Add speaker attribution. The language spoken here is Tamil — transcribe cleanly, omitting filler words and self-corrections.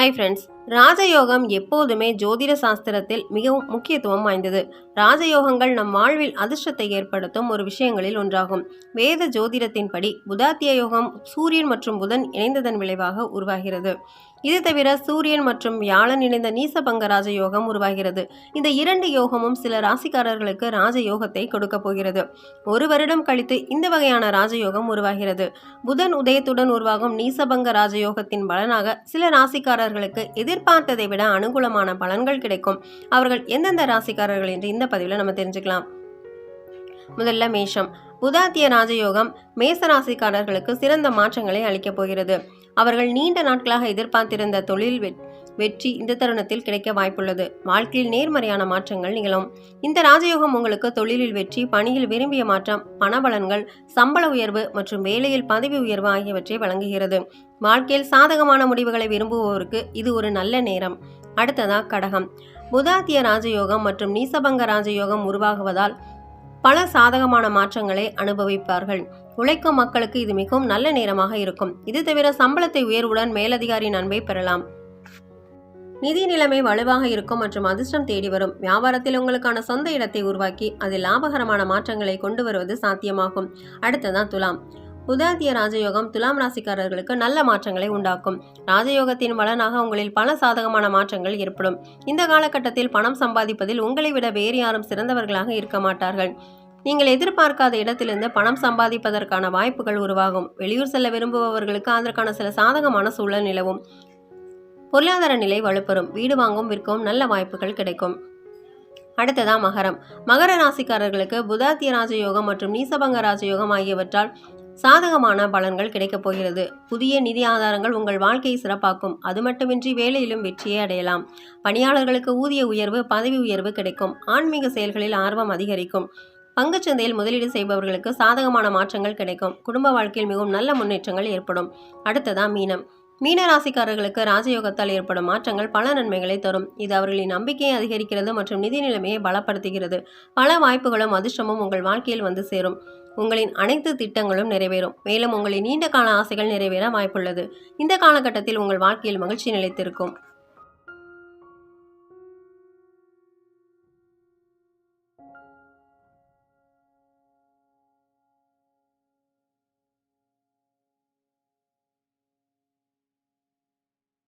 Speaker 1: Hi friends. ராஜயோகம் எப்போதுமே ஜோதிட சாஸ்திரத்தில் மிகவும் முக்கியத்துவம் வாய்ந்தது. ராஜயோகங்கள் நம் வாழ்வில் அதிர்ஷ்டத்தை ஏற்படுத்தும் ஒரு விஷயங்களில் ஒன்றாகும். வேத ஜோதிடத்தின்படி புதாத்திய யோகம் சூரியன் மற்றும் புதன் இணைந்ததன் விளைவாக உருவாகிறது. இது தவிர சூரியன் மற்றும் வியாழன் இணைந்த நீசபங்க ராஜயோகம் உருவாகிறது. இந்த இரண்டு யோகமும் சில ராசிக்காரர்களுக்கு ராஜயோகத்தை கொடுக்க போகிறது. ஒரு வருடம் கழித்து இந்த வகையான ராஜயோகம் உருவாகிறது. புதன் உதயத்துடன் உருவாகும் நீசபங்க ராஜயோகத்தின் பலனாக சில ராசிக்காரர்களுக்கு எதிர்பார்த்ததை விட அனுகூலமான பலன்கள் கிடைக்கும். அவர்கள் எந்தெந்த ராசிக்காரர்கள் என்று இந்த பதிவில் நம்ம தெரிஞ்சுக்கலாம். முதல்ல மேஷம். புதாத்திய ராஜயோகம் மேச ராசிக்காரர்களுக்கு சிறந்த மாற்றங்களை அளிக்கப் போகிறது. அவர்கள் நீண்ட நாட்களாக எதிர்பார்த்திருந்த தொழில் வெற்றி இந்த தருணத்தில் கிடைக்க வாய்ப்புள்ளது. வாழ்க்கையில் நேர்மறையான மாற்றங்கள் நிகழும். இந்த ராஜயோகம் உங்களுக்கு தொழிலில் வெற்றி, பணியில் விரும்பிய மாற்றம், பணபலன்கள், சம்பள உயர்வு மற்றும் வேலையில் பதவி உயர்வு ஆகியவற்றை வழங்குகிறது. வாழ்க்கையில் சாதகமான முடிவுகளை விரும்புவோருக்கு இது ஒரு நல்ல நேரம். அடுத்ததா கடகம். புதாத்திய ராஜயோகம் மற்றும் நீசபங்க ராஜயோகம் உருவாகுவதால் பல சாதகமான மாற்றங்களை அனுபவிப்பார்கள். உழைக்கும் மக்களுக்கு இது மிகவும் நல்ல நேரமாக இருக்கும். இது தவிர சம்பளத்தை உயர்வுடன் மேலதிகாரியின் அன்பை பெறலாம். நிதி நிலைமை வலுவாக இருக்கும் மற்றும் அதிர்ஷ்டம் தேடி வரும். வியாபாரத்தில் உங்களுக்கான சொந்த இடத்தை உருவாக்கி அதில் லாபகரமான மாற்றங்களை கொண்டு வருவது சாத்தியமாகும். அடுத்ததான் துலாம். புதாத்திய ராஜயோகம் துலாம் ராசிக்காரர்களுக்கு நல்ல மாற்றங்களை உண்டாக்கும். ராஜயோகத்தின் பலனாக உங்களில் பல சாதகமான மாற்றங்கள் ஏற்படும். இந்த காலகட்டத்தில் பணம் சம்பாதிப்பதில் உங்களை விட வேறு யாரும் சிறந்தவர்களாக இருக்க மாட்டார்கள். நீங்கள் எதிர்பார்க்காத இடத்திலிருந்து பணம் சம்பாதிப்பதற்கான வாய்ப்புகள் உருவாகும். வெளியூர் செல்ல விரும்புபவர்களுக்கு அதற்கான சில சாதகமான சூழல் நிலவும். பொருளாதார நிலை வலுப்பெறும். வீடு வாங்கும் விற்கவும் நல்ல வாய்ப்புகள் கிடைக்கும். அடுத்ததா மகரம். மகர ராசிக்காரர்களுக்கு புதாத்திய ராஜயோகம் மற்றும் நீசபங்க ராஜயோகம் ஆகியவற்றால் சாதகமான பலன்கள் கிடைக்கப் போகிறது. புதிய நிதி ஆதாரங்கள் உங்கள் வாழ்க்கையை சிறப்பாக்கும். அது மட்டுமின்றி வேலையிலும் வெற்றியை அடையலாம். பணியாளர்களுக்கு ஊதிய உயர்வு, பதவி உயர்வு கிடைக்கும். ஆன்மீக செயல்களில் ஆர்வம் அதிகரிக்கும். பங்குச்சந்தையில் முதலீடு செய்பவர்களுக்கு சாதகமான மாற்றங்கள் கிடைக்கும். குடும்ப வாழ்க்கையில் மிகவும் நல்ல முன்னேற்றங்கள் ஏற்படும். அடுத்ததா மீனம். மீன ராசிக்காரர்களுக்கு ராஜயோகத்தால் ஏற்படும் மாற்றங்கள் பல நன்மைகளை தரும். இது அவர்களின் நம்பிக்கையை அதிகரிக்கிறது மற்றும் நிதி நிலைமையை பலப்படுத்துகிறது. பல வாய்ப்புகளும் அதிர்ஷ்டமும் உங்கள் வாழ்க்கையில் வந்து சேரும். உங்களின் அனைத்து திட்டங்களும் நிறைவேறும். மேலும் உங்களின் நீண்ட கால ஆசைகள் நிறைவேற வாய்ப்புள்ளது. இந்த காலகட்டத்தில் உங்கள் வாழ்க்கையில் மகிழ்ச்சி நிலைத்திருக்கும்.